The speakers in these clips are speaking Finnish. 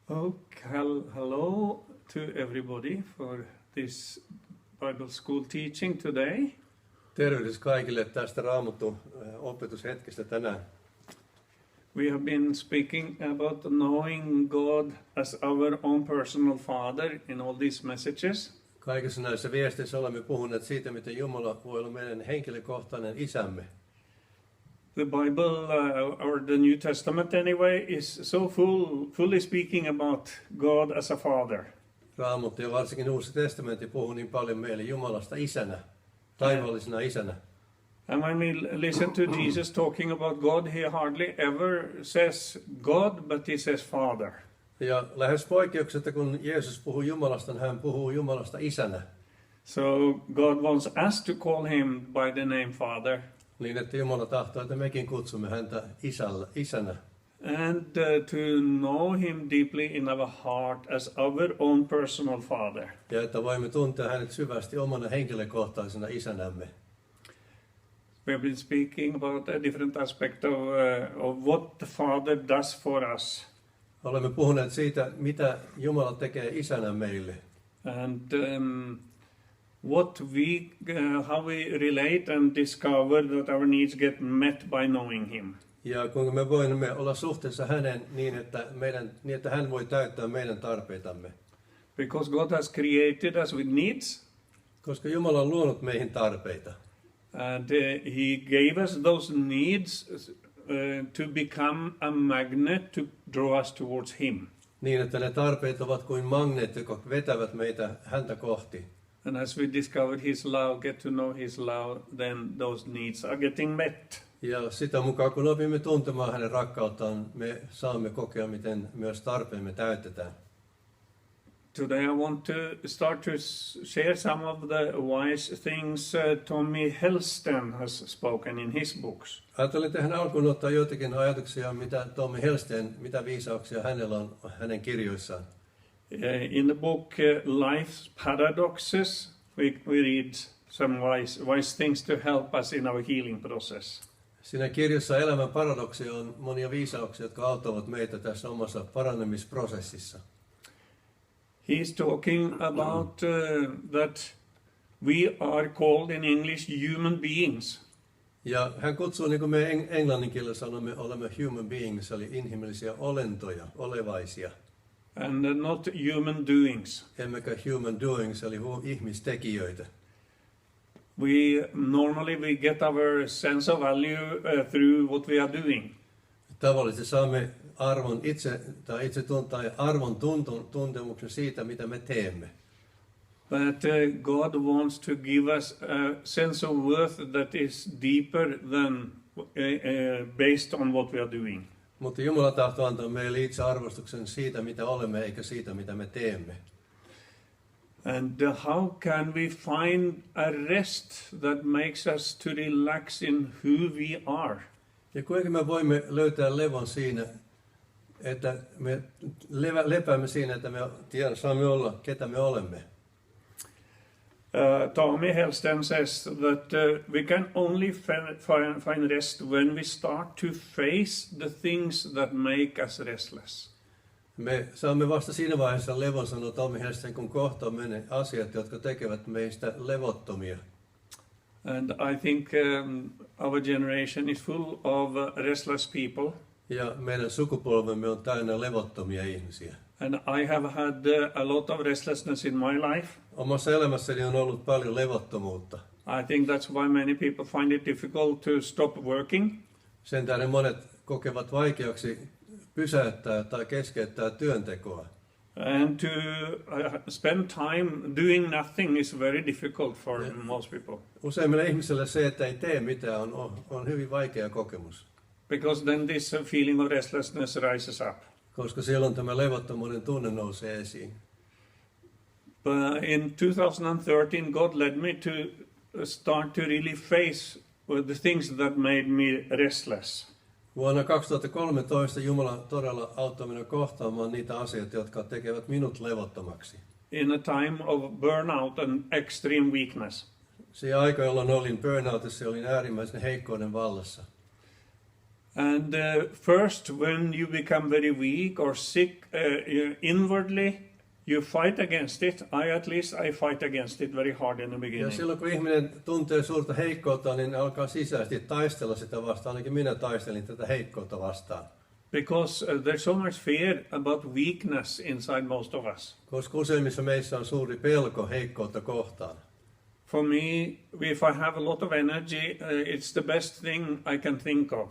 Hello to everybody for this Bible school teaching today. Tervehdys kaikille tästä Raamatun opetushetkestä tänään. We have been speaking about knowing God as our own personal Father in all these messages. Kaikissa näissä viesteissä olemme puhuneet siitä, miten Jumala voi olla meidän henkilökohtainen isämme. The Bible, or the New Testament anyway, is so fully speaking about God as a Father. Raamattu ja varsinkin Uusi testamentti puhuu niin paljon meille Jumalasta isänä, taivaallisena isänä. And when we listen to Jesus talking about God, he hardly ever says God, but he says Father. Ja lähes poikkeuksetta, kun Jeesus puhuu Jumalasta, hän puhuu Jumalasta isänä. So God wants us to call him by the name Father. Niin, että Jumala tahtoo, että mekin kutsumme häntä isänä. And to know him deeply in our heart as our own personal Father. Ja että voimme tuntea hänet syvästi omana henkilökohtaisena isänämme. We have been speaking about a different aspect of what the Father does for us. Olemme puhuneet siitä, mitä Jumala tekee isänä meille. And how we relate and discover that our needs get met by knowing him. Ja kuinka me voimme olla suhteessa häneen niin, että hän voi täyttää meidän tarpeitamme. Because God has created us with needs. Koska Jumala on luonut meihin tarpeita. And he gave us those needs to become a magnet to draw us towards him. Niin, että ne tarpeet ovat kuin magneetit, jotka vetävät meitä häntä kohti. And as we discover his love, get to know his love, then those needs are getting met. Ja sitä mukaan, kun opimme tuntemaan hänen rakkauttaan, me saamme kokea, miten myös tarpeemme täytetään. Today I want to start to share some of the wise things Tommy Hellsten has spoken in his books. Ajattelin tähän alkuun ottaa joitakin ajatuksia, mitä mitä viisauksia hänellä on hänen kirjoissaan. In the book Life's Paradoxes, we read some wise things to help us in our healing process. Siinä kirjassa Elämän paradoksia on monia viisauksia, jotka auttavat meitä tässä omassa parannemisprosessissa. He's talking about that we are called in English human beings. Ja hän kutsuu, niin kuin me englannin kielellä sanomme, olemme human beings, eli inhimillisiä olentoja, olevaisia. And not human doings. Emmekä human doings, eli ihmistekijöitä. Normally we get our sense of value through what we are doing. Tavallisesti saamme arvon tuntemuksen siitä, mitä me teemme. But God wants to give us a sense of worth that is deeper than based on what we are doing. Mutta Jumala tahtoo antaa meille itse arvostuksen siitä, mitä olemme, eikä siitä, mitä me teemme. And how can we find a rest that makes us to relax in who we are? Ja kuinka me voimme löytää levon siinä, että me lepäämme siinä, että me saamme olla, ketä me olemme. Tommy Hellsten says that we can only find rest when we start to face the things that make us restless. Me saamme vasta siinä vaiheessa levon, sanoo Tommy Hellsten, kun kohtaamme ne asiat, jotka tekevät meistä levottomia. And I think our generation is full of restless people. Ja meidän sukupolvemme on täynnä levottomia ihmisiä. And I have had a lot of restlessness in my life. Omassa elämässäni on ollut paljon levottomuutta. I think that's why many people find it difficult to stop working. Sen tähden monet kokevat vaikeaksi pysäyttää tai keskeyttää työntekoa. And to spend time doing nothing is very difficult for most people. Useimmille ihmisille se, että ei tee mitään, on hyvin vaikea kokemus. Because then this feeling of restlessness rises up. Koska silloin tämä levottomuuden tunne nousee esiin. But in 2013, God led me to start to really face the things that made me restless. Vuonna 2013 Jumala todella auttoi minua kohtaamaan niitä asioita, jotka tekevät minut levottomaksi. In a time of burnout and extreme weakness. Se aika, jolloin olin burnoutissa, olin äärimmäisen heikkouden vallassa. And first, when you become very weak or sick inwardly, you fight against it. I fight against it very hard in the Ja beginning. silloin kun ihminen tuntee suurta heikkoutta, niin alkaa sisäisesti taistella sitä vastaan. Ainakin minä taistelin tätä heikkoutta vastaan. Because there's so much fear about weakness inside most of us. Koska useimmissa meissä on suuri pelko heikkoutta kohtaan. For me, if I have a lot of energy, it's the best thing I can think of.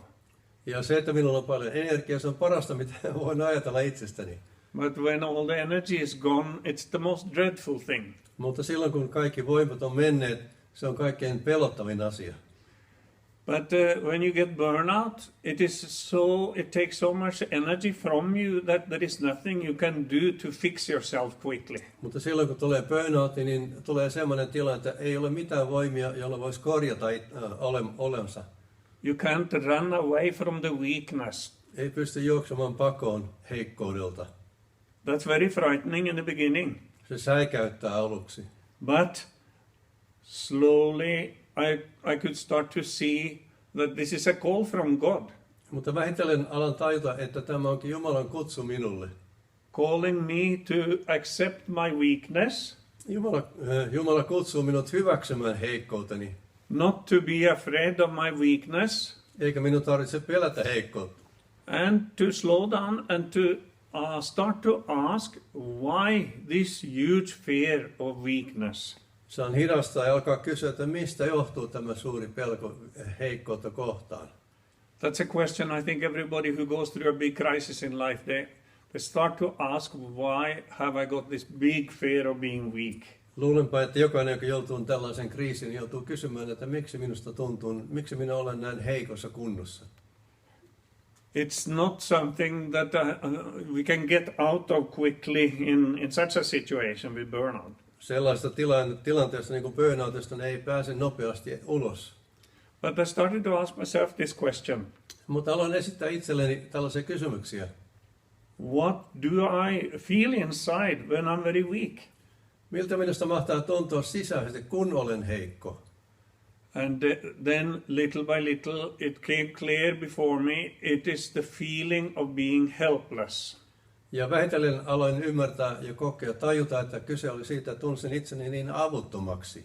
Ja se, että minulla on paljon energiaa, se on parasta, mitä voin ajatella itsestäni. But when all the energy is gone, it's the most dreadful thing. Mutta silloin, kun kaikki voimat on menneet, se on kaikkein pelottavin asia. But when you get burnout, it takes so much energy from you that there is nothing you can do to fix yourself quickly. Mutta silloin, kun tulee burnout, niin tulee sellainen tilanne, että ei ole mitään voimia, jolla voisi korjata olemassa. You can't run away from the weakness. Ei pysty juoksemaan pakoon heikkoudelta. That's very frightening in the beginning. Se säikäyttää aluksi. But slowly I could start to see that this is a call from God. Mutta vähitellen alan tajuta, että tämä onkin Jumalan kutsu minulle. Calling me to accept my weakness. Jumala kutsuu minut hyväksymään heikkouteni. Not to be afraid of my weakness. Eikä minun tarvitse pelätä heikkoutta. And to slow down and to start to ask why this huge fear of weakness. Saan hidastaa ja alkaa kysyä, että mistä johtuu tämä suuri pelko heikkoutta kohtaan. That's a question I think everybody who goes through a big crisis in life, they start to ask why have I got this big fear of being weak. Luulenpa, että jokainen, joka joutuu tällaisen kriisin, joutuu kysymään, että miksi minä olen näin heikossa kunnossa. It's not something that we can get out of quickly in such a situation with burnout. Sellaista tilanteesta niin kuin burnoutista ei pääse nopeasti ulos. But I started to ask myself this question. Mutta aloin esittää itselleni tällaisia kysymyksiä. What do I feel inside when I'm very weak? Miltä minusta mahtaa tuntua sisäisesti, kun olen heikko? And then little by little it came clear before me, it is the feeling of being helpless. Ja vähitellen aloin ymmärtää ja kokea, tajuta, että kyse oli siitä, että tunsin itseni niin avuttomaksi.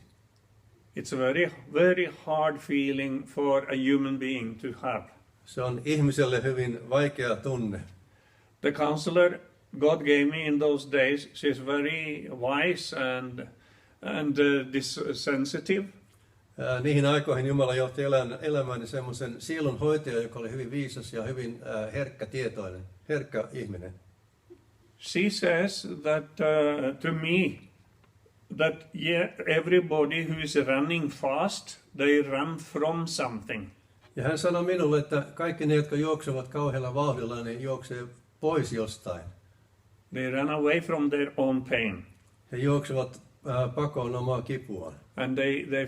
It's a very, very hard feeling for a human being to have. Se on ihmiselle hyvin vaikea tunne. The counselor God gave me in those days, she's very wise and sensitive. Niihin aikoihin Jumala johti elämääni semmoisen sielunhoitajan, joka oli hyvin viisas ja hyvin herkkätietoinen, herkkä ihminen. She says that to me that everybody who is running fast, they run from something. Ja hän sanoi minulle, että kaikki ne, jotka juoksevat kauhealla vauhdilla, niin juoksee pois jostain. They run away from their own pain. He juoksevat pakoon omaa kipuaan. And they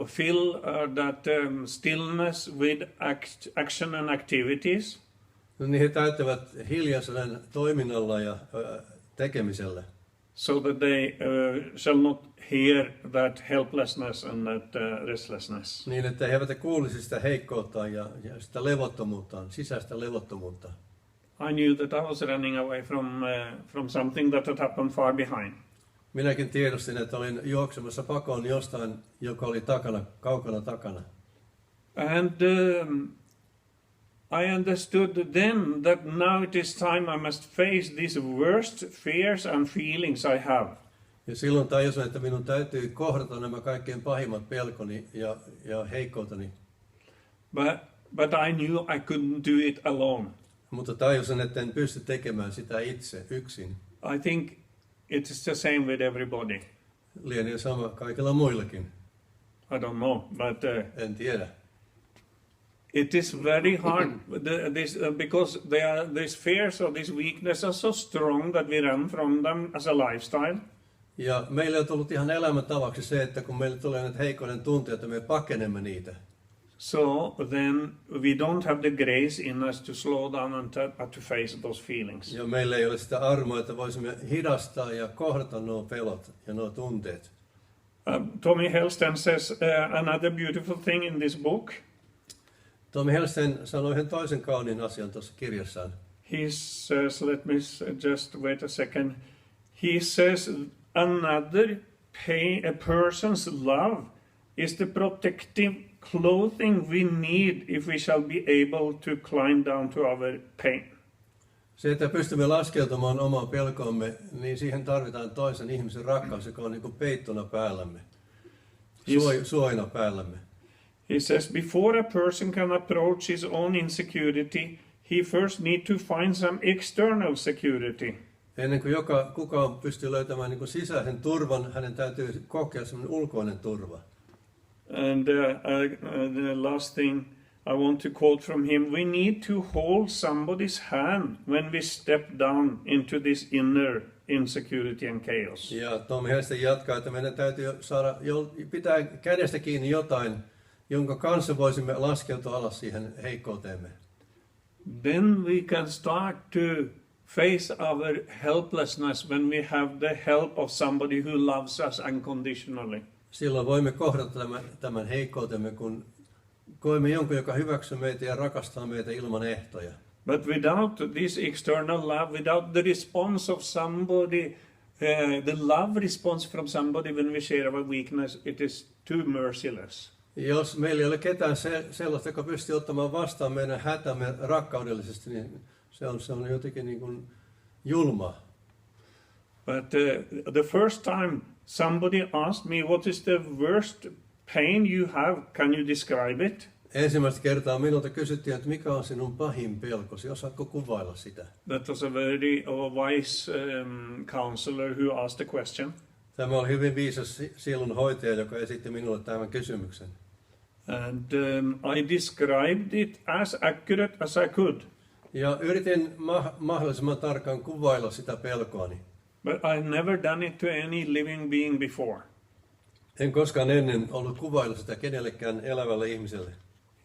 fill that stillness with action and activities. No niin he täyttävät hiljaisuuden toiminnalla ja tekemisellä. So that they shall not hear that helplessness and that restlessness. Niin, että he eivät kuulisi sitä heikkoutta ja sitä levottomuutta, sisäistä levottomuutta. I knew that I was running away from something that had happened far behind. Minäkin tiedostin, että olin juoksemassa pakoon jostain, joka oli kaukana takana. And I understood then that now it is time I must face these worst fears and feelings I have. Ja silloin tajusin, että minun täytyy kohdata nämä kaikkein pahimmat pelkoni ja heikkouteni. But I knew I couldn't do it alone. Mutta tajusin, että en pysty tekemään sitä itse yksin. I think it is the same with everybody. Lienee sama kaikilla muillakin. I don't know, but En tiedä. it is very hard because these fears or these weaknesses are so strong that we run from them as a lifestyle. Ja meille on tullut ihan elämäntavaksi se, että kun meille tulee näitä heikkouden tunteita, me pakenemme niitä. So then we don't have the grace in us to slow down and to face those feelings. Ja meillä ei ole sitä armoa, että voisimme hidastaa ja kohdata nuo pelot ja nuo tunteet. Tommy Hellsten says another beautiful thing in this book. Tommy Helsten sanoi yhden toisen kauniin asian tuossa kirjassaan. He says, let me just wait a second. He says, another a person's love is the protective clothing we need if we shall be able to climb down to our pain. Se, että pystymme laskeutumaan omaan pelkoomme, niin siihen tarvitaan toisen ihmisen rakkaus, joka on niin kuin peittona päällämme, suojana päällämme. He says, before a person can approach his own insecurity, he first needs to find some external security. Ennen kuin kukaan pystyy löytämään niin kuin sisäisen turvan, hänen täytyy kokea sellainen ulkoinen turva. And the last thing I want to quote from him, we need to hold somebody's hand when we step down into this inner insecurity and chaos. Ja Tommy Helsten jatkaa, että meidän täytyy pitää kädestä kiinni jotain, jonka kanssa voisimme laskeutua alas siihen heikkouteemme. Then we can start to face our helplessness when we have the help of somebody who loves us unconditionally. Silloin voimme kohdata tämän heikkoutemme, kun koemme jonkun, joka hyväksyy meitä ja rakastaa meitä ilman ehtoja. But without this external love, without the response of somebody, the love response from somebody when we share our weakness, it is too merciless. Jos meillä ei ole ketään sellaista, joka pystyy ottamaan vastaan meidän hätämme rakkaudellisesti, niin se on jotenkin niin kuin julma. But the first time somebody asked me, what is the worst pain you have, can you describe it? Ensimmäistä kertaa minulta kysyttiin, että mikä on sinun pahin pelkosi, osaatko kuvailla sitä? That was a very wise counselor who asked the question. Tämä oli hyvin viisas sielunhoitaja, joka esitti minulle tämän kysymyksen. And I described it as accurate as I could. Ja yritin mahdollisimman tarkkaan kuvailla sitä pelkoani. But I've never done it to any living being before. En koskaan ennen ollut kuvailla sitä kenellekään elävälle ihmiselle.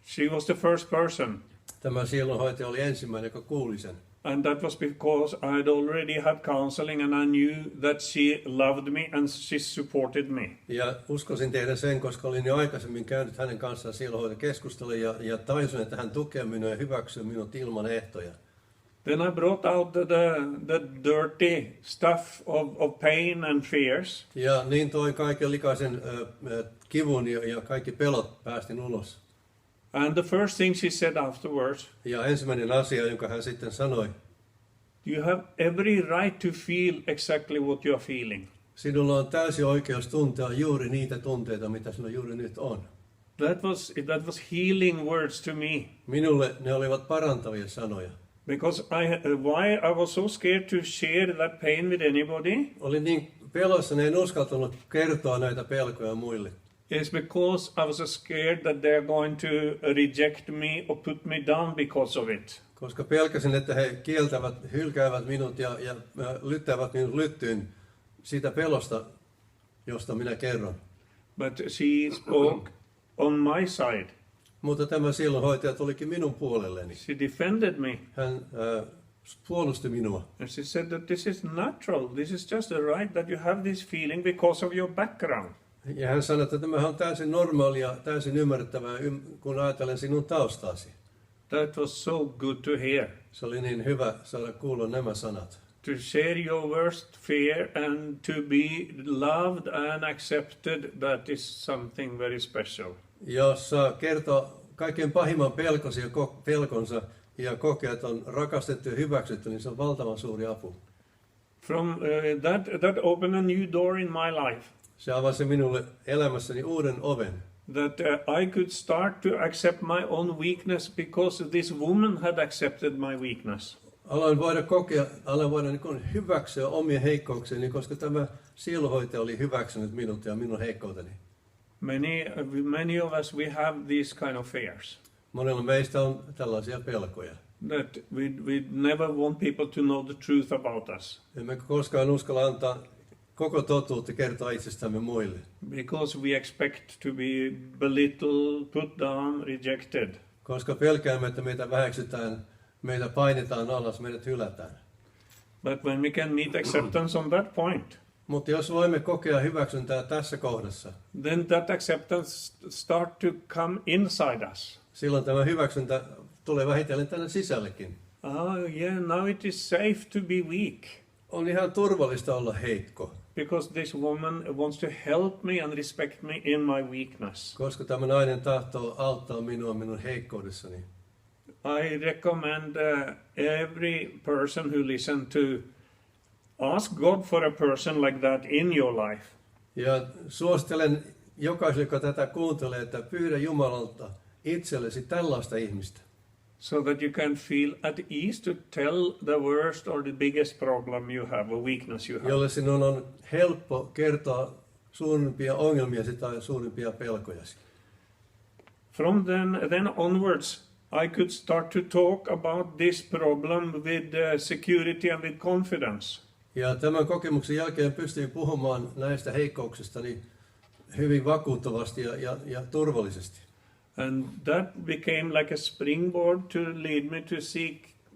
She was the first person. Tämä sielunhoitaja oli ensimmäinen, joka kuuli sen. And that was because I had already had counseling and I knew that she loved me and she supported me. Ja uskoisin tehdä sen, koska olin jo aikaisemmin käynyt hänen kanssaan sielunhoitokeskustelun ja tajusin, että hän tukee minua ja hyväksyy minut ilman ehtoja. Then I brought out the dirty stuff of pain and fears. Ja niin toin kaiken likaisen kivun ja kaikki pelot päästin ulos. And the first thing she said afterwards, ja ensimmäinen asia, jonka hän sitten sanoi, you have every right to feel exactly what you are feeling. Sinulla on täysi oikeus tuntea juuri niitä tunteita, mitä sinulla juuri nyt on. That was healing words to me. Minulle ne olivat parantavia sanoja. Because why I was so scared to share that pain with anybody? Olin niin peloissani, en uskaltanut kertoa näitä pelkoja muille. It's because I was scared that they're going to reject me or put me down because of it. Koska pelkäsin, että he hylkäävät minut ja lyttävät minut lyttyyn siitä pelosta, josta minä kerron. But she spoke on my side. Mutta tämä sielunhoitaja tulikin minun puolelleni. She defended me. Hän puolusti minua. And she said that this is natural. This is just a right that you have this feeling because of your background. Ja hän sanoi, että tämä on täysin normaalia, täysin ymmärrettävää, kun ajatellen sinun taustasi. That was so good to hear. Se oli niin hyvä saada kuulla nämä sanat. To share your worst fear and to be loved and accepted, that is something very special. Jos saa kertoa kaikkein pahimman pelkonsa ja kokea, että on rakastettu ja hyväksytty, niin se on valtavan suuri apu. From that opened a new door in my life. Se avasi minulle elämässäni uuden oven. That I could start to accept my own weakness because this woman had accepted my weakness. Aloin voida niin hyväksyä omia heikkouksiani, koska tämä sielunhoitaja oli hyväksynyt minut ja minun heikkouteni. Many of us, we have these kind of fears. Monella meistä on tällaisia pelkoja. That we never want people to know the truth about us. Emme koskaan uskalla antaa koko totuutta kertoa itsestämme muille. Because we expect to be belittled, put down, rejected. Koska pelkäämme, että meitä väheksytään, meitä painetaan alas, meidät hylätään. But when we can meet acceptance on that point, mutta jos voimme kokea hyväksyntää tässä kohdassa, then that acceptance start to come inside us. silloin tämä hyväksyntä tulee vähitellen tänne sisällekin. Oh yeah, now it is safe to be weak. On ihan turvallista olla heikko, Because this woman wants to help me and respect me in my weakness. koska tämä nainen tahtoo auttaa minua minun heikkoudessani. I recommend every person who listen to ask God for a person like that in your life. Ja suosittelen jokaiselle, joka tätä kuuntelee, että pyydä Jumalalta itsellesi tällaista ihmistä. So that you can feel at ease to tell the worst or the biggest problem you have, or weakness you have. Jolle sinun on helppo kertoa suurimpia ongelmiasi tai suurimpia pelkojasi. From then onwards, I could start to talk about this problem with security and with confidence. Ja tämän kokemuksen jälkeen pystyin puhumaan näistä heikkouksistani hyvin vakuuttavasti ja turvallisesti. And that became like a springboard to lead me to seek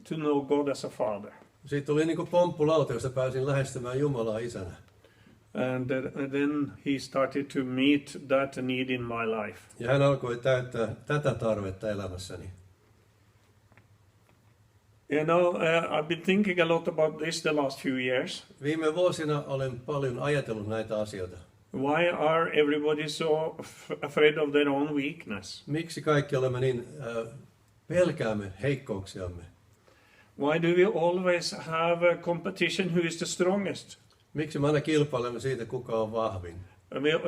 to know God as a father. Siitä tuli niin kuin pomppulauta, josta pääsin lähestymään Jumalaa isänä. And then he started to meet that need in my life. Ja hän alkoi täyttää tätä tarvetta elämässäni. You know, I've been thinking a lot about this the last few years. Viime vuosina olen paljon ajatellut näitä asioita. Why are everybody so afraid of their own weakness? Miksi kaikki olemme niin pelkäämme heikkouksiamme? Why do we always have a competition who is the strongest? Miksi me aina kilpailemme siitä, kuka on vahvin?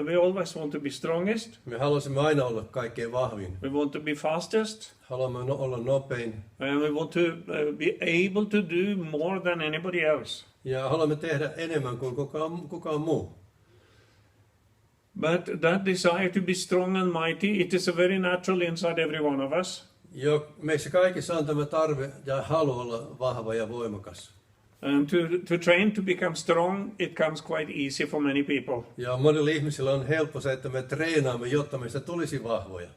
We always want to be strongest. Me haluaisimme aina olla kaikkein vahvin. We want to be fastest. Haluamme olla nopein. And we want to be able to do more than anybody else. Ja haluamme tehdä enemmän kuin kukaan muu. But that desire to be strong and mighty, it is a very natural inside every one of us. Meissä kaikissa on tämä tarve ja halu olla vahva ja voimakas. And to train to become strong, it comes quite easy for many people. Ja monilla ihmisillä on helppo se, että me treenaamme, jotta meistä tulisi vahvoja.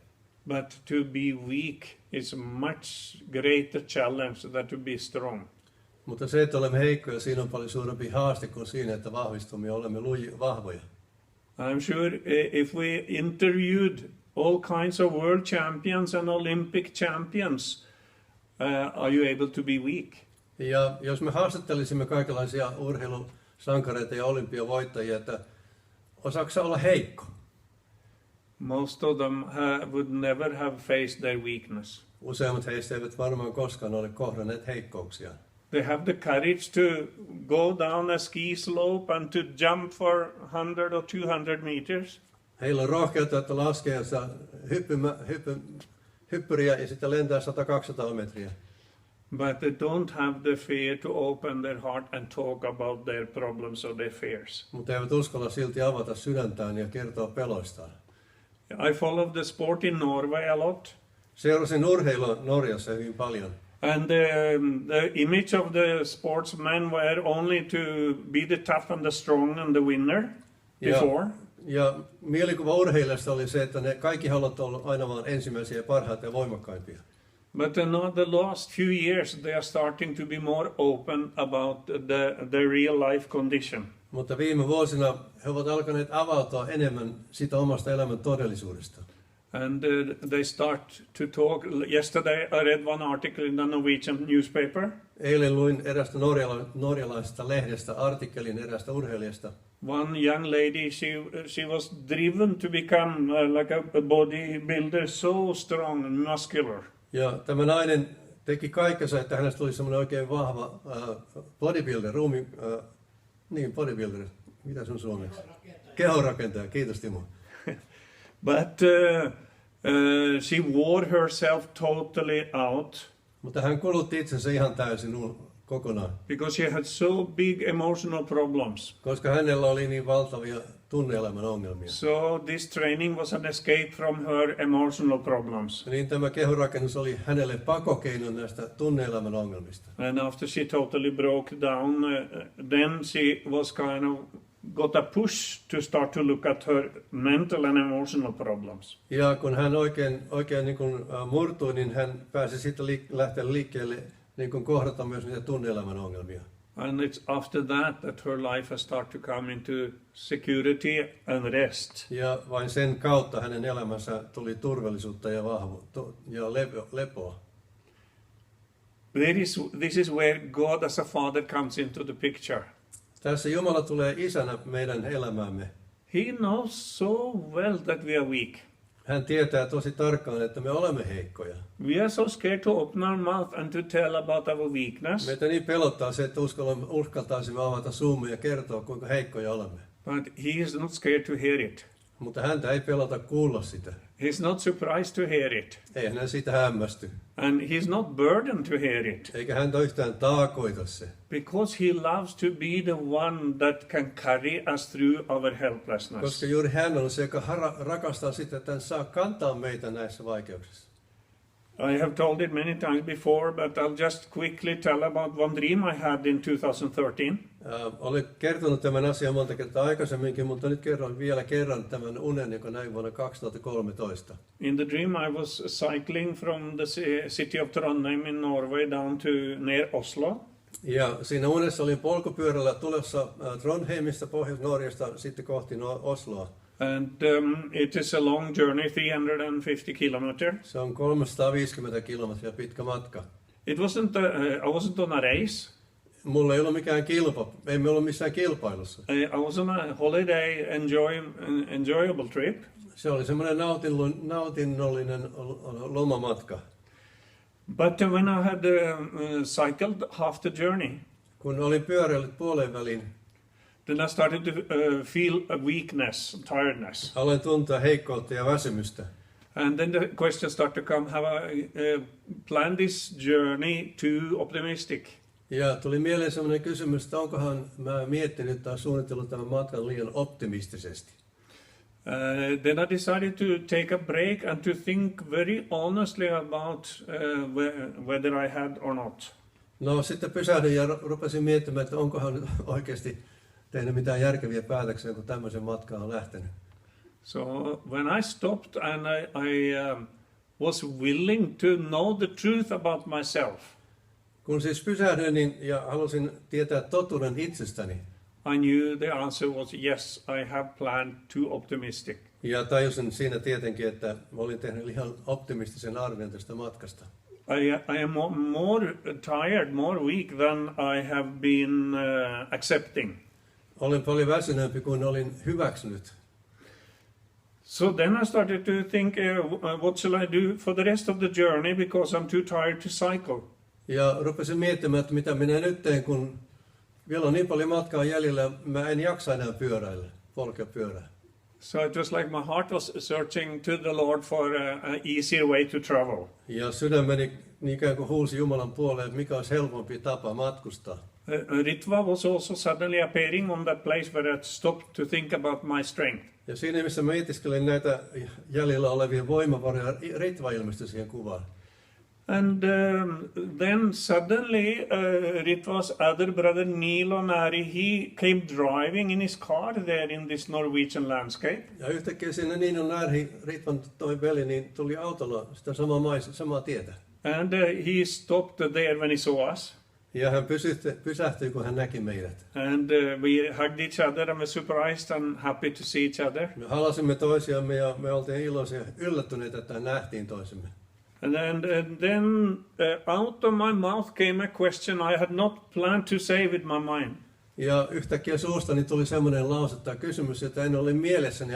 But to be weak is a much greater challenge than to be strong. Mutta se, että olemme heikkoja, siinä on paljon suurempi haaste kuin siinä, että vahvistumme ja olemme vahvoja. I'm sure if we interviewed all kinds of world champions and Olympic champions, are you able to be weak? Ja jos me haastattelisimme kaikenlaisia urheilusankareita ja olympiavoittajia, että osaako sä olla heikko? Most of them would never have faced their weakness. Useimmat heistä eivät varmaan koskaan ole kohdanneet heikkouksia. They have the courage to go down a ski slope and to jump for 100 or 200 meters. Heillä on rohkeutta, että laskee hyppyriä ja sitten lentää 100-200 metriä. But they don't have the fear to open their heart and talk about their problems or their fears. Mutta eivät uskalla silti avata sydäntään ja kertoa peloistaan. I followed the sport in Norway a lot. Seurasin urheilua Norjassa hyvin paljon. And the image of the sportsmen were only to be the tough and the strong and the winner before. Ja mielikuva urheilijasta oli se, että ne kaikki haluavat olla aina vaan ensimmäisiä, parhaita ja voimakkaimpia. But now the last few years they are starting to be more open about the real life condition. Mutta viime vuosina he ovat alkaneet avautua enemmän sitä omasta elämän todellisuudesta. And they start to talk. Yesterday I read one article in the Norwegian newspaper. Eilen luin erästä norjalaisesta lehdestä artikkelin erästä urheilijasta. One young lady, she was driven to become like a bodybuilder, so strong and muscular. Ja tämä nainen teki kaikkensa, että hänestä tuli semmoinen oikein vahva bodybuilder, bodybuilder. Mitä sun suomeksi? Kehonrakentaja, kiitos Timo. But she wore herself totally out. Mutta hän kulutti itsensä ihan täysin kokonaan. Because she had so big emotional problems. Koska hänellä oli niin valtavia tunne-elämän ongelmia. So this training was an escape from her emotional problems. Niin tämä kehonrakennus oli hänelle pakokeino näistä tunne-elämän ongelmista. And after she totally broke down, then she was kind of got a push to start to look at her mental and emotional problems. Ja kun hän oikein niin kuin murtui, niin hän pääsi sitten lähteä liikkeelle niin kuin kohdata myös niitä tunne-elämän ongelmia. And it's after that her life has started to come into security and rest. Ja vain sen kautta hänen elämänsä tuli turvallisuutta ja lepoa. This is where God as a father comes into the picture. Tässä Jumala tulee isänä meidän elämäämme. He knows so well that we are weak. Hän tietää tosi tarkkaan, että me olemme heikkoja. We are so scared to open our mouth and to tell about our weakness. Meitä niin pelottaa se, että uskaltaisimme avata suumme ja kertoa, kuinka heikkoja olemme. But he is not scared to hear it. Mutta häntä ei pelota kuulla sitä. He's not surprised to hear it. Ei hän siitä hämmästy. And he's not burdened to hear it. Eikä häntä yhtään taakoita se. Because he loves to be the one that can carry us through our helplessness. Koska juuri hän on se, joka rakastaa sitä, että hän saa kantaa meitä näissä vaikeuksissa. I have told it many times before, but I'll just quickly tell about one dream I had in 2013. Olen kertonut tämän asian monta kertaa aikaisemminkin, mutta nyt kerron vielä kerran tämän unen, joka näin vuonna 2013. In the dream I was cycling from the city of Trondheim in Norway down to near Oslo. Ja siinä unessa olin polkupyörällä tulossa Trondheimista Pohjois-Norjasta sitten kohti Osloa. And it is a long journey, 350 kilometers. Se on 350 kilometriä pitkä matka. It wasn't I wasn't on a race. Mulla ei ollut mikään emme ollut missään kilpailussa. I was on a holiday, enjoyable trip. Se oli semmoinen nautinnollinen lomamatka. But when I had cycled half the journey, kun olin pyöräillyt puolen välin, then I started to feel a weakness, tiredness. Aloin tuntea heikkoutta ja väsymystä. And then the question started to come, have I planned this journey too optimistic? Ja tuli mieleen sellainen kysymys, että onkohan mä miettinyt tai suunnitellut tämän matkan liian optimistisesti. Then I decided to take a break and to think very honestly about whether I had or not. No sitten pysähdyin ja rupesin miettimään, että onkohan nyt oikeasti tehnyt mitään järkeviä päätöksiä, kun tämmöisen matkaan on lähtenyt. So when I stopped and I was willing to know the truth about myself. Kun siis pysähdyin ja halusin tietää totuuden itsestäni. I knew the answer was yes, I have planned too optimistic. Ja tajusin siinä tietenkin, että mä olin tehnyt ihan optimistisen arvion tästä matkasta. I am more tired, more weak than I have been accepting. Olin paljon väsyneempi kuin olin hyväksynyt. So then I started to think, what shall I do for the rest of the journey because I'm too tired to cycle. Ja rupesin miettimään, että mitä minä nyt teen, kun vielä on niin paljon matkaa jäljellä, mä en jaksa enää polkea pyörää. So it was like my heart was searching to the Lord for an easier way to travel. Ja sydämeni ikään kuin huusi Jumalan puoleen, että mikä olisi helpompi tapa matkustaa. Ritva was also suddenly appearing on that place where I stopped to think about my strength. Ja siinä missä mä itiskelin näitä jäljellä olevia voimavaroja, Ritva ilmestyi siihen kuvaan. And then suddenly Ritva's other brother Niilo Nari, he came driving in his car there in this Norwegian landscape. Ja yhtäkkiä siinä Niilo Nari, Ritvan toi veli, niin tuli autolla sitä samaa tietä. And he stopped there when he saw us. Ja hän pysähtyi, kun hän näki meidät. And we hugged each other and were surprised and happy to see each other. Me halasimme toisiamme ja me oltiin iloisia, yllättyneitä, että nähtiin toisemme. And then out of my mouth came a question I had not planned to say with my mind. Ja yhtäkkiä suustani tuli semmoinen lause tai kysymys, jota en ole mielessäni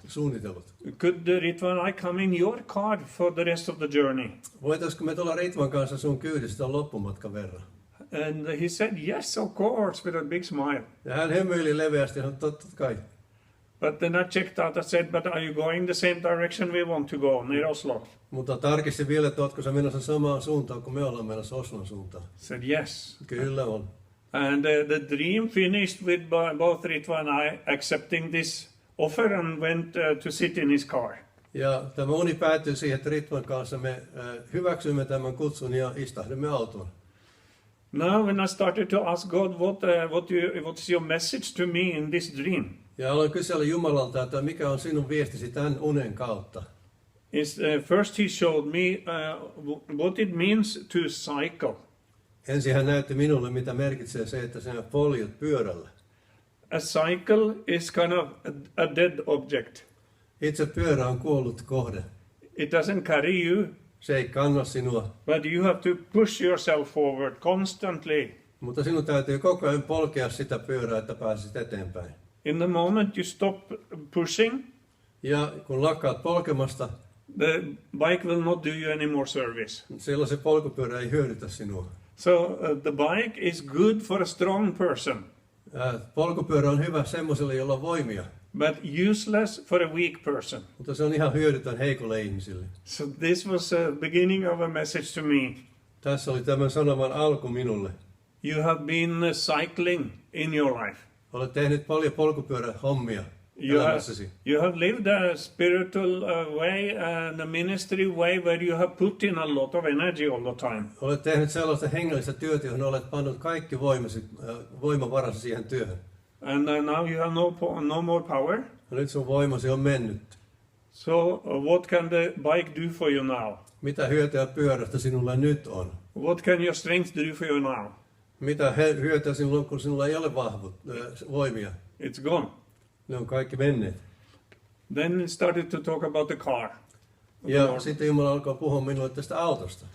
suunnitellut. Could Ritva and I come in your car for the rest of the journey? Voitaisiko me tulla Ritvan kanssa sun kyydistä loppumatkan verran? And he said, yes, of course, with a big smile. Ja hän hymyili leveästi, ja totta kai. But then I checked out, I said, but are you going the same direction we want to go, near Oslo? Mutta tarkistin vielä, että ootko sä menossa samaan suuntaan, kun me ollaan menossa Oslon suuntaan. Said yes. Kyllä on. And the dream finished with both Ritva and I accepting this offer and went to sit in his car. Ja tämä uni päättyi siihen, että Ritvan kanssa me hyväksyimme tämän kutsun ja istahdimme autoon. Now when I started to ask God, what's your message to me in this dream? Ja aloin kysellä Jumalalta, että mikä on sinun viestisi tämän unen kautta. First he showed me what it means to cycle. Ensin hän näytti minulle, mitä merkitsee se, että sinä poljut pyörällä. A cycle is kind of a dead object. Itse pyörä on kuollut kohde. It doesn't carry you, Se ei kanna sinua, but you have to push yourself forward constantly. mutta sinun täytyy koko ajan polkea sitä pyörää, että pääsit eteenpäin. In the moment you stop pushing, Ja kun lakkaat polkemasta, the bike will not do you any more service. silloin se polkupyörä ei hyödytä sinua. So the bike is good for a strong person, Polkupyörä on hyvä semmoiselle, jolla on voimia, but useless for a weak person. mutta se on ihan hyödytön heikolle ihmisille. So this was a beginning of a message to me. Tässä oli tämän sanoman alku minulle. You have been cycling in your life. Olet tehnyt paljon polkupyörähommia elämässäsi. You have lived a spiritual way and a ministry way where you have put in a lot of energy all the time. Olet tehnyt sellaista hengellistä työtä, johon olet pannut kaikki voimavarasi siihen työhön. And now you have no more power. Ja nyt sun voimasi on mennyt. So what can the bike do for you now? Mitä hyötyä pyörästä sinulla nyt on? What can your strength do for you now? Mitä hyötyä sinulla on, kun sinulla ei ole voimia? It's gone. Ne on kaikki menneet. Then it started to talk about the car. Ja sitten Jumala alkoi puhua minulle tästä autosta.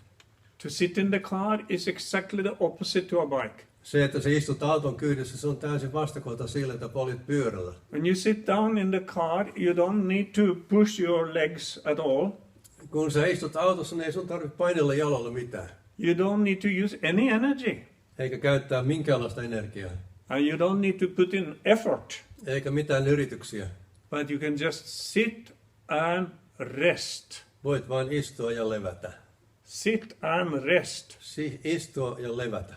To sit in the car is exactly the opposite to a bike. Se, että sä istut auton kyydissä, se on täysin vastakohta sille, että poljut pyörällä. When you sit down in the car, you don't need to push your legs at all. Kun sä istut autossa, niin ei sun tarvitse painella jalalla mitään. You don't need to use any energy. Eikä käyttää minkäänlaista energiaa. And you don't need to put in effort. Eikä mitään yrityksiä. But you can just sit and rest. Voit vain istua ja levätä. Sit and rest. Istua ja levätä.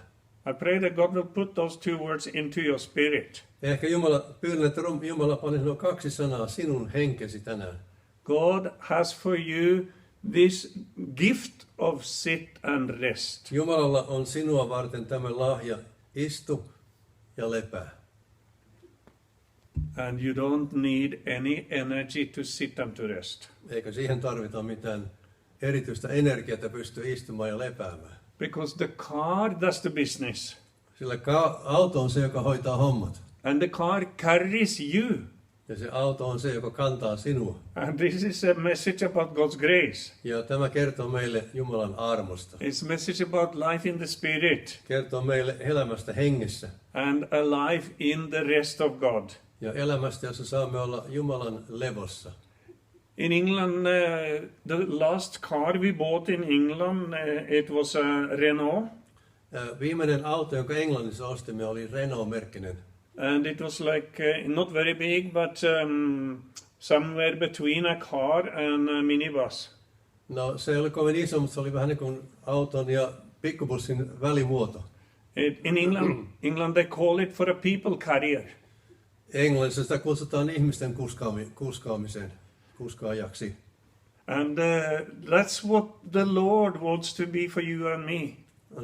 I pray that God will put those two words into your spirit. Ehkä pyydän, että Jumala pani nuo kaksi sanaa sinun henkesi tänään. God has for you this gift of sit and rest. Jumalalla on sinua varten tämä lahja, istu ja lepää. And you don't need any energy to sit and to rest. Eikä siihen tarvita mitään erityistä energiaa, että pystyy istumaan ja lepäämään. Because the car does the business. Sillä auto on se, joka hoitaa hommat. And the car carries you. Ja se auto on se, joka kantaa sinua. And this is a message about God's grace. Ja tämä kertoo meille Jumalan armosta. It's a message about life in the spirit. Kertoo meille elämästä hengessä. And a life in the rest of God. Ja elämästä, jossa saamme olla Jumalan levossa. In England, the last car we bought in England, it was a Renault. Viimeinen auto, jonka Englannissa ostimme, oli Renault-merkkinen. And it was like, not very big, but somewhere between a car and a minibus. No, se ei ole kovin iso, mutta se oli vähän niin kuin auton ja pikkubussin välimuoto. In England they call it for a people carrier. Englannissa sitä kutsutaan ihmisten kuskaajaksi. And that's what the Lord wants to be for you and me.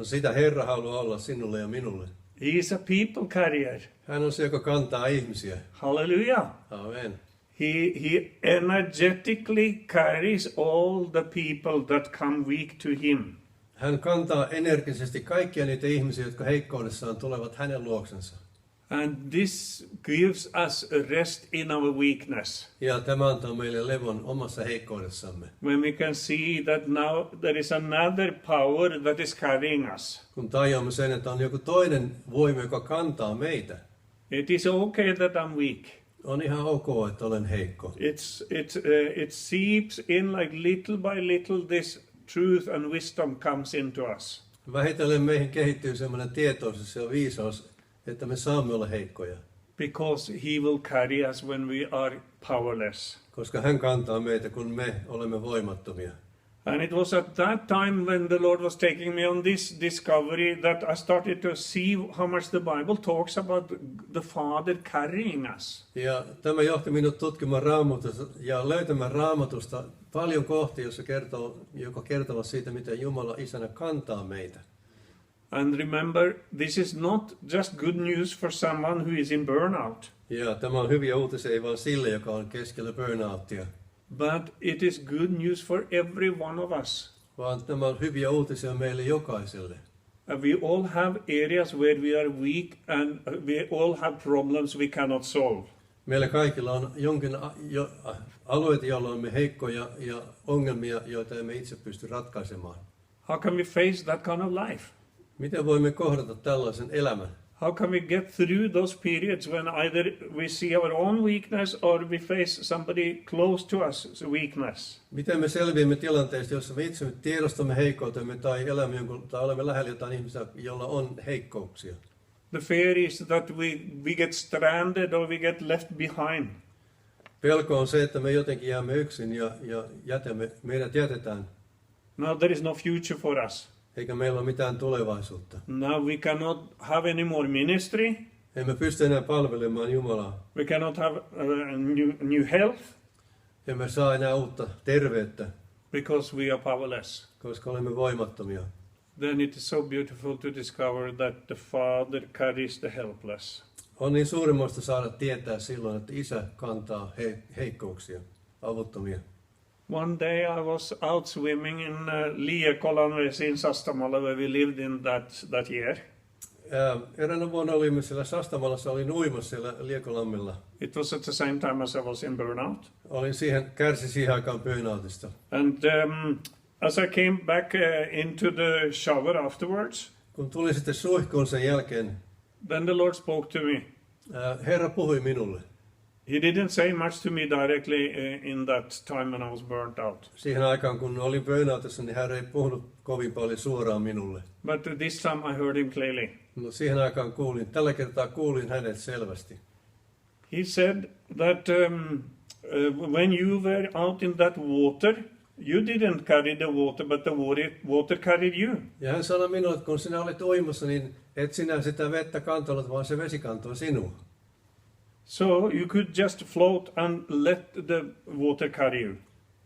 Sitä Herra haluaa olla sinulle ja minulle. He is a people carrier. Hän on se, joka kantaa ihmisiä. Hallelujah. Amen. He energetically carries all the people that come weak to him. Hän kantaa energisesti kaikkia niitä ihmisiä, jotka heikkoudessaan tulevat hänen luoksensa. And this gives us a rest in our weakness. Ja tämä antaa meille levon omassa heikkoudessamme. When we can see that now there is another power that is carrying us. Kun tajuamme sen, että on joku toinen voima, joka kantaa meitä. It is okay that I'm weak. On ihan ok, että olen heikko. It seeps in like little by little this truth and wisdom comes into us. Vähitellen meihin kehittyy sellainen tietoisuus ja viisaus, että me saamme olla heikkoja. Because he will carry us when we are powerless. Koska hän kantaa meitä, kun me olemme voimattomia. And it was at that time when the Lord was taking me on this discovery that I started to see how much the Bible talks about the Father carrying us. Ja tämä johti minut tutkimaan Raamatusta ja löytämään Raamatusta paljon kohtia, joka kertovat siitä, miten Jumala Isänä kantaa meitä. And remember, this is not just good news for someone who is in burnout. Ja tämä on hyviä uutisia ei vain sille, joka on keskellä burnouttia. But it is good news for every one of us. Vaan tämä on hyviä uutisia meille jokaiselle. We all have areas where we are weak and we all have problems we cannot solve. Meillä kaikilla on alueita, joilla on me heikkoja ja ongelmia, joita emme itse pysty ratkaisemaan. How can we face that kind of life? Miten voimme kohdata tällaisen elämän? How can we get through those periods when either we see our own weakness or we face somebody close to us weakness? Miten me selviämme tilanteesta, jossa me itse tiedostamme heikkoutemme tai elämme tai olemme lähellä jotain ihmistä, jolla on heikkouksia? The fear is that we get stranded or we get left behind. Pelko on se, että me jotenkin jäämme yksin ja meidät jätetään. Now there is no future for us. Eikä meillä ole mitään tulevaisuutta. Now we cannot have any more ministry. Emme pysty enää palvelemaan Jumalaa. We cannot have new health. Emme saa enää uutta terveyttä. Because we are powerless. Koska olemme voimattomia. Then it is so beautiful to discover that the Father carries the helpless. On niin suurimmoista saada tietää silloin, että Isä kantaa heikkouksia, avuttomia. One day I was out swimming in Liekolanvesi in Sastamala, where we lived in that year. Eräänä vuonna olimme siellä Sastamalassa, olin uimassa siellä Liekolammilla. It was at the same time as I was in burnout. Kärsin siihen aikaan burnoutista. And as I came back into the shower afterwards, kun tuli sitten suihkuun sen jälkeen, then the Lord spoke to me. Herra puhui minulle. He didn't say much to me directly in that time when I was burnt out. Siihen aikaan, kun olin burnoutissa, niin Herra ei puhunut kovin paljon suoraan minulle. But this time I heard him clearly. No, siihen aikaan tällä kertaa kuulin hänet selvästi. He said that when you were out in that water, you didn't carry the water, but the water carried you. Ja hän sanoi minulle, että kun sinä olit uimassa, niin et sinä sitä vettä kantanut, vaan se vesi kantoi sinua. So you could just float and let the water carry you.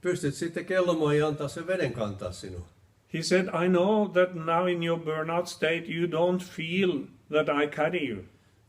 Pystyt sitten kellomaan ja antaa sen veden kantaa sinua. He said, I know that now in your burnout state you don't feel that I carry you.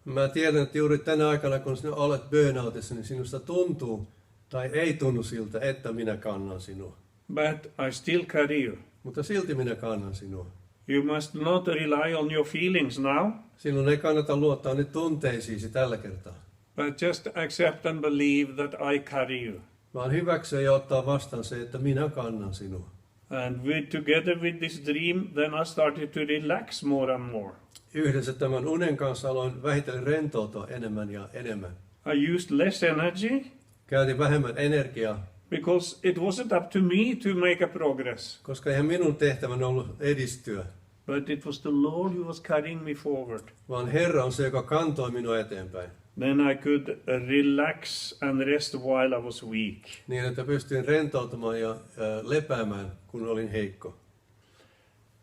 Mä tiedän, että juuri tänä aikana, kun sinä olet burnoutissa, niin sinusta tuntuu tai ei tunnu siltä, että minä kannan sinua. But I still carry you. Mutta silti minä kannan sinua. You must not rely on your feelings now. Sinun ei kannata luottaa nyt tunteisiisi tällä kertaa. But just accept and believe that I carry you. Vaan hyväksyä ja ottaa vastaan se, että minä kannan sinua. And together with this dream, then I started to relax more and more. Yhdessä tämän unen kanssa aloin vähitellen rentoutua enemmän ja enemmän. I used less energy. Käytin vähemmän energiaa. Because it wasn't up to me to make a progress. Koska eihän minun tehtävänä ollut edistyä. But it was the Lord who was carrying me forward. Vaan Herra on se, joka kantoi minua eteenpäin. Then I could relax and rest while I was weak. Niin, että pystyin rentoutumaan ja lepäämään, kun olin heikko.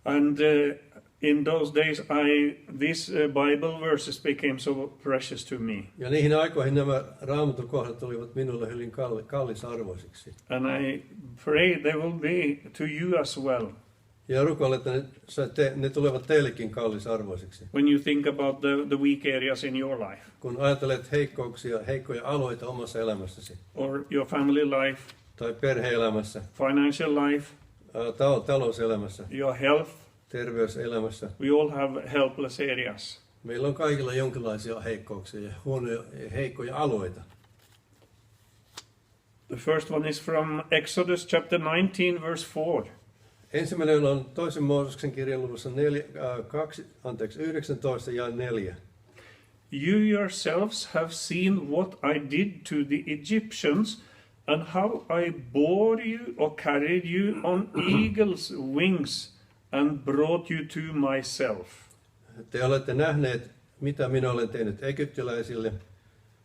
And in those days, these Bible verses became so precious to me. Ja niihin aikoihin nämä Raamatun kohdat tulivat minulle hyvin kallisarvoisiksi. And I pray they will be to you as well. Ja rukoilen, että ne tulevat teillekin kallisarvoisiksi. When you think about the weak areas in your life. Kun ajattelet heikkoja alueita omassa elämässäsi. Or your family life. Tai perhe-elämässä. Financial life. Talouselämässä. Your health. Terveyselämässä. We all have helpless areas. Meillä on kaikilla jonkinlaisia heikkouksia ja heikkoja alueita. The first one is from Exodus chapter 19 verse 4. Ensimmäinen on toisen Mooseksen kirjan luvussa 19 ja 4. You yourselves have seen what I did to the Egyptians and how I bore you or carried you on eagle's wings and brought you to myself. Te olette nähneet, mitä minä olen tehnyt egyptiläisille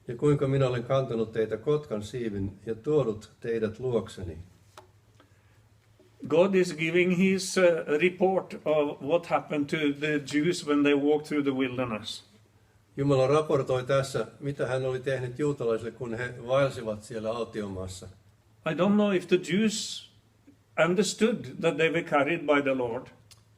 ja kuinka minä olen kantanut teitä kotkan siivin ja tuonut teidät luokseni. God is giving his report of what happened to the Jews when they walked through the wilderness. Jumala raportoi tässä, mitä hän oli tehnyt juutalaisille, kun he vaelsivat siellä autiomaassa. I don't know if the Jews understood that they were carried by the Lord.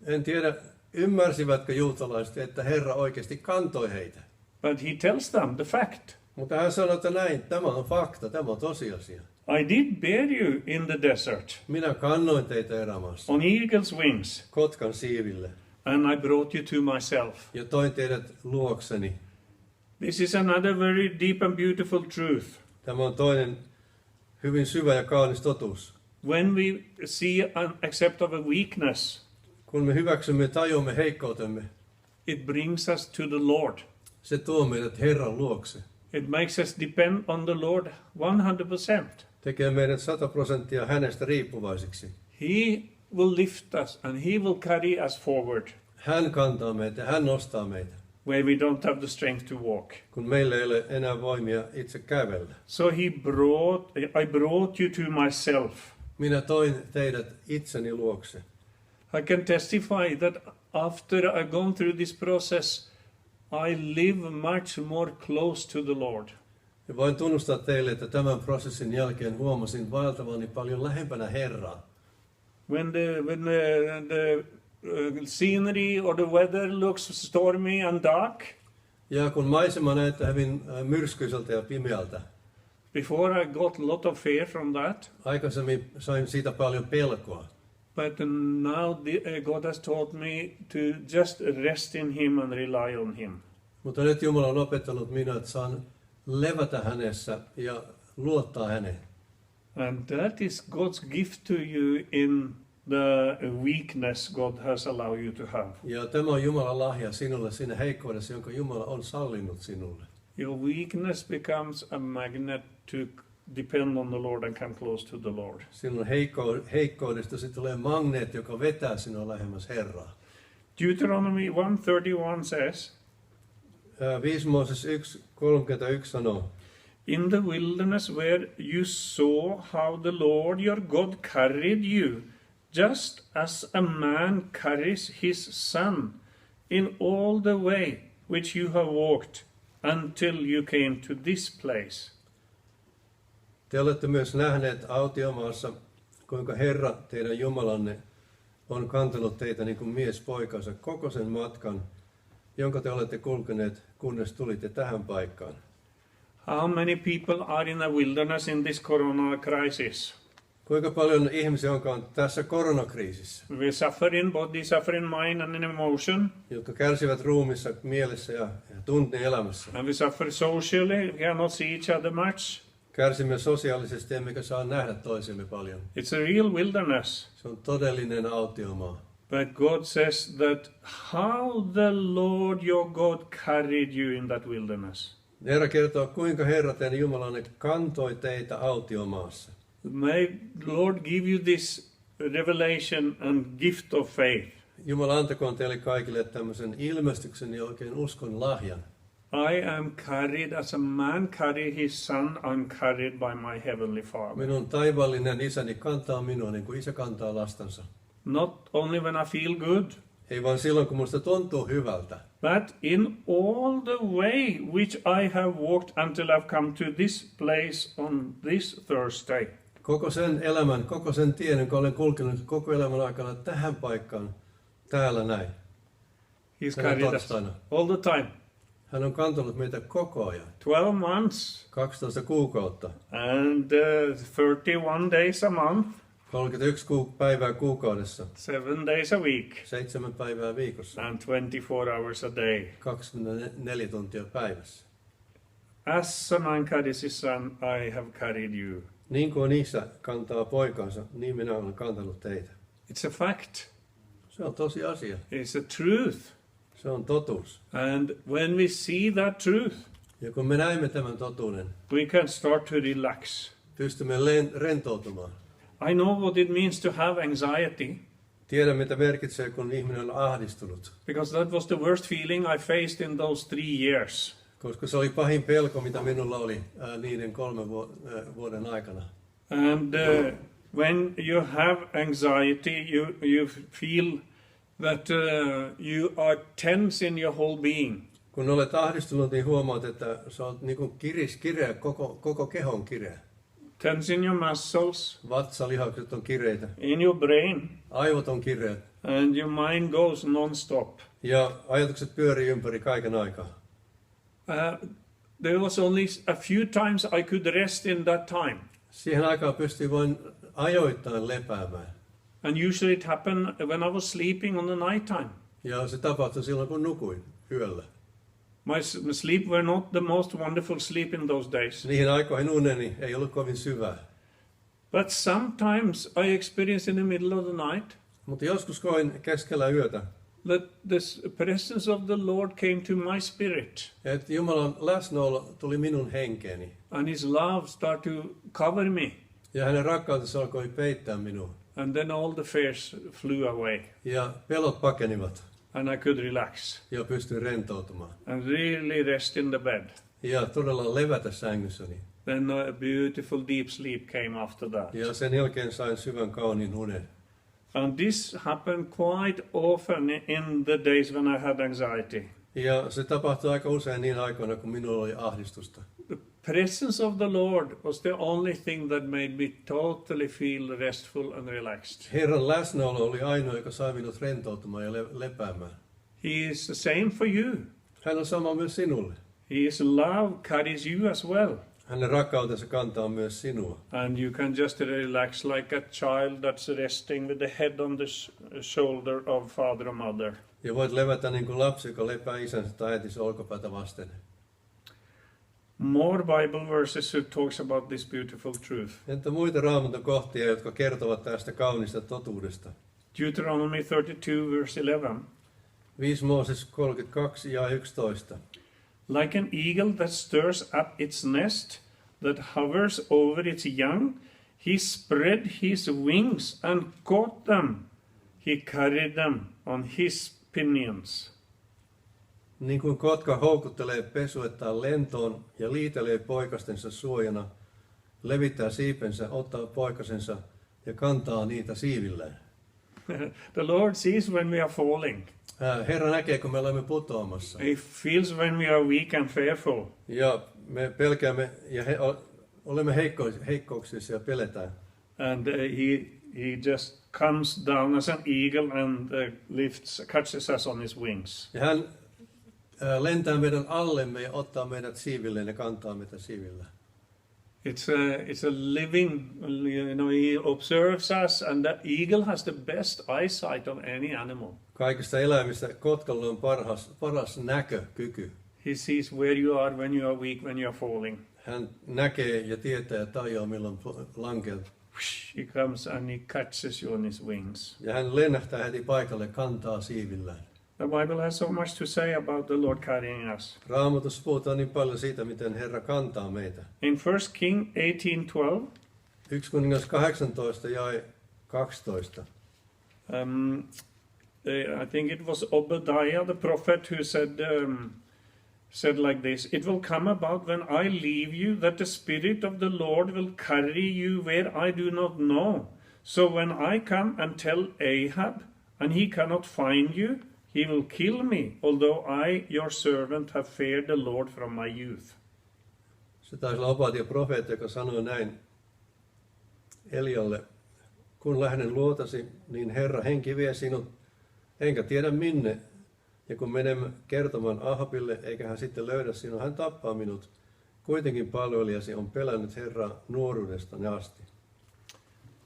En tiedä, ymmärsivätkö juutalaiset, että Herra oikeasti kantoi heitä. But he tells them the fact. Mutta hän sanoi, että näin, tämä on fakta, tämä on tosiasia. I did bear you in the desert. Minä kannoin teitä erämaassa. On eagle's wings. Kotkan siiville. and I brought you to myself. ja toin teidät luokseni. This is another very deep and beautiful truth. Tämä on toinen hyvin syvä ja kaunis totuus. When we see and accept of a weakness, Kun me hyväksymme ja tajuamme heikkoutemme, it brings us to the Lord. se tuo meidät Herran luokse. It makes us depend on the Lord 100%. Tekee meidät 100% hänestä riippuvaisiksi. He will lift us and He will carry us forward Hän kantaa meitä, hän nostaa meitä, where we don't have the strength to walk. kun meillä ei ole enää voimia itse kävellä. So I brought you to myself. Minä toin teidät itseni luokse. I can testify that after I've gone through this process, I live much more close to the Lord. Ja voin tunnustaa teille, että tämän prosessin jälkeen huomasin vaeltavani paljon lähempänä Herraa. When the scenery or the weather looks stormy and dark, Ja kun maisema näyttää hyvin myrskyiseltä ja pimeältä, before I got a lot of fear from that, aikaisemmin sain siitä paljon pelkoa. but now God has taught me to just rest in Him and rely on Him. Mutta nyt Jumala on opettanut minua, että saan levätä hänessä ja luottaa häneen. And that is God's gift to you in the weakness God has allowed you to have. Ja tämä on Jumalan lahja sinulle siinä heikkoudessa, jonka Jumala on sallinut sinulle. Your weakness becomes a magnet to depend on the Lord and come close to the Lord. Sinun heikkoudesta se tulee magneetti, joka vetää sinua lähemmäs Herraa. Deuteronomy 1:31 says, 5 Mooses 1:31 sanoo, in the wilderness where you saw how the Lord your God carried you, just as a man carries his son, in all the way which you have walked until you came to this place. te olette myös nähneet autiomaassa, kuinka Herra, teidän Jumalanne, on kantanut teitä niin kuin mies poikansa koko sen matkan, jonka te olette kulkeneet, kunnes tulitte tähän paikkaan. How many people are in the wilderness in this corona crisis? Kuinka paljon ihmisiä onkaan tässä koronakriisissä, We suffer in body, suffer in mind and in emotion. jotka kärsivät ruumissa, mielessä ja tunne-elämässä. And we suffer socially, we cannot see each other much. Kärsimme sosiaalisesti, emmekä saa nähdä toisemme paljon. It's a real wilderness. Se on todellinen autiomaa. But God says that how the Lord your God carried you in that wilderness. Herra kertoo, kuinka Herra teidän Jumalanne kantoi teitä autiomaassa. May Lord give you this revelation and gift of faith. Jumala antakoon teille kaikille tämmöisen ilmestyksen ja oikein uskon lahjan. I am carried as a man carry his son, I'm carried by my heavenly Father. Minun taivaallinen isäni kantaa minua niin kuin isä kantaa lastansa. Not only when I feel good, Ei vaan silloin, kun musta tuntuu hyvältä, but in all the way which I have walked until I've come to this place on this Thursday. koko sen elämän, koko sen tien, jonka olen kulkenut koko elämän aikana tähän paikkaan, täällä näin. He's Tänä carried us torstaina. all the time. Hän on kantanut meitä koko ajan. 12 months 12 kuukautta, and 31 days a month, 31 päivää kuukaudessa, 7 days a week, 7 päivää viikossa, and 24 hours a day. 24 tuntia päivässä. As a man carries his son, I have carried you. Niin kuin isä kantaa poikansa, niin minä olen kantanut teitä. It's a fact. Se on tosi asia. It's a truth. Se on totuus. And when we see that truth, Ja kun me näemme tämän totuuden, we can start to relax. pystymme rentoutumaan. I know what it means to have anxiety, Tiedän, mitä merkitsee, kun ihminen on ahdistunut. because that was the worst feeling I faced in those 3 years. Koska se oli pahin pelko, mitä minulla oli niiden 3 vuoden aikana. And when you have anxiety, you feel that you are tense in your whole being. Kun olet ahdistunut, niin huomaat, että sä olet niin kuin kireä, koko kehon kireä. Tense in your muscles, Vatsalihakset on kireitä, in your brain, aivot on kireät and your mind goes non-stop. ja ajatukset pyörii ympäri kaiken aikaa. There was only a few times I could rest in that time. Siihen aikaan pystyi vain ajoittain lepäämään. And usually it happened when I was sleeping on the night time. Ja se tapahtui silloin, kun nukuin yöllä. My sleep were not the most wonderful sleep in those days. Niihin aikoihin uneni ei ollut kovin syvää. But sometimes I experience in the middle of the night Mutta joskus koin keskellä yötä, that the presence of the Lord came to my spirit. että Jumalan läsnäolo tuli minun henkeeni. And His love started to cover me. Ja hänen rakkautensa alkoi peittää minua. And then all the fears flew away. Ja pelot pakenivat. And I could relax. Ja pystyin rentoutumaan. And really rest in the bed. Ja todella levätä sängyssäni. Then a beautiful deep sleep came after that. Ja sen jälkeen sain syvän kauniin unen. And this happened quite often in the days when I had anxiety. Ja se tapahtui aika usein niin aikoina, kun minulla oli ahdistusta. The presence of the Lord was the only thing that made me totally feel restful and relaxed. Herran läsnäolo oli ainoa, joka sai minut rentoutumaan ja lepäämään. He is the same for you. Hän on sama myös sinulle. His love carries you as well. Hänen rakkautensa kantaa myös sinua. And you can just relax like a child that's resting with the head on the shoulder of father or mother. Ja voit levätä niin kuin lapsi, joka lepää isänsä tai äitinsä olkapäätä vasten. More Bible verses who talks about this beautiful truth. Entä muita Raamatun kohtia, jotka kertovat tästä kaunista totuudesta? Deuteronomy 32 verse 11. 5 Mooses 32 ja 11. Like an eagle that stirs up its nest, that hovers over its young, he spread his wings and caught them. He carried them on his pinions. Niin kuin kotka houkuttelee pesuettaan lentoon ja liitelee poikastensa suojana, levittää siipensä, ottaa poikasensa ja kantaa niitä siivillään. The Lord sees when we are falling. Herra näkee, kun me olemme putoamassa. He feels when we are weak and fearful. Ja me pelkäämme ja olemme heikkouksissa ja peletään. And he just comes down as an eagle and catches us on his wings. Ja hän lentää meidän allemme ja ottaa meidät siivilleen ja kantaa meitä siivillä. It's a living, he observes us, and the eagle has the best eyesight of any animal. Kaikista eläimistä kotkalla on paras näkökyky. He sees where you are when you are weak, when you are falling. Hän näkee ja tietää ja tajuaa milloin lankeat. He comes and he catches you on his wings. Ja hän lennähtää heti paikalle, kantaa siivillään. The Bible has so much to say about the Lord carrying us. Raamatussa puhutaan niin paljon siitä, miten Herra kantaa meitä. In 1 King 18:12, 1 kuningas 18 ja 12. I think it was Obadiah, the prophet, who said like this: "It will come about when I leave you that the Spirit of the Lord will carry you where I do not know. So when I come and tell Ahab, and he cannot find you, he will kill me, although I, your servant, have feared the Lord from my youth." Se taisi olla Obadiah profeetta, joka sanoi näin Elialle: kun lähden luotasi, niin Herra henki vie sinut, enkä tiedä minne. Ja kun menemme kertomaan Ahabille, eikä hän sitten löydä sinua, hän tappaa minut. Kuitenkin palvelijasi on pelännyt Herraa nuoruudestani asti.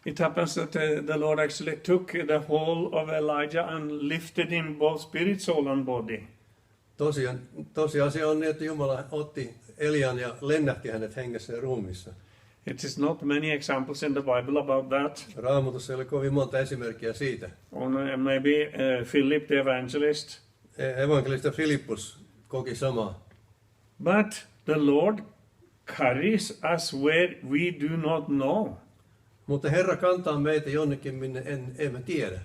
It happens that the Lord actually took the whole of Elijah and lifted him both spirit, soul and body. Tosiasia on niin, että Jumala otti Elian ja lennähti hänet hengessä ja ruumiissa. It is not many examples in the Bible about that. Raamatussa ei ole kovin monta esimerkkiä siitä. Or maybe Philip the evangelist. Evankelista Filippus koki samaa. But the Lord carries us where we do not know. Mutta Herra kantaa meitä jonnekin, minne emme tiedä.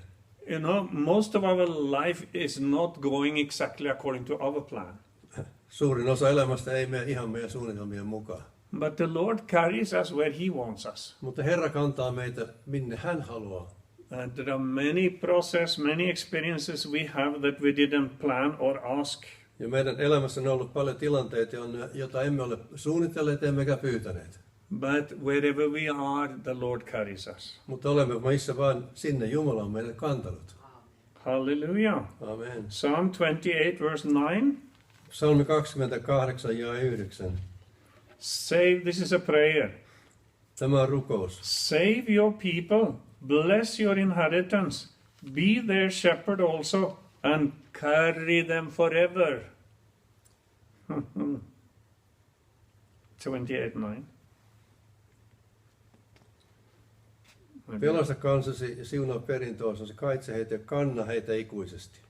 You know, most of our life is not going exactly according to our plan. Suurin osa elämästä ei mene ihan meidän suunnitelmien mukaan. But the Lord carries us where He wants us. Mutta Herra kantaa meitä, minne hän haluaa. And there are many experiences we have that we didn't plan or ask. Ja meidän elämässä on ollut paljon tilanteita, joita emme ole suunnitelleet emmekä pyytäneet. But wherever we are, the Lord carries us. Mutta olemme missä vaan, sinne Jumala on meidät kantanut. Hallelujah. Amen. Psalm 28 verse 9. Psalmi 28 ja 9. Save, this is a prayer. Tämä on rukous. Save your people, bless your inheritance, be their shepherd also, and carry them forever. 28:9. Pelasta kansasi ja siunaa perintöosasi, kaitse heitä ja kanna heitä ikuisesti.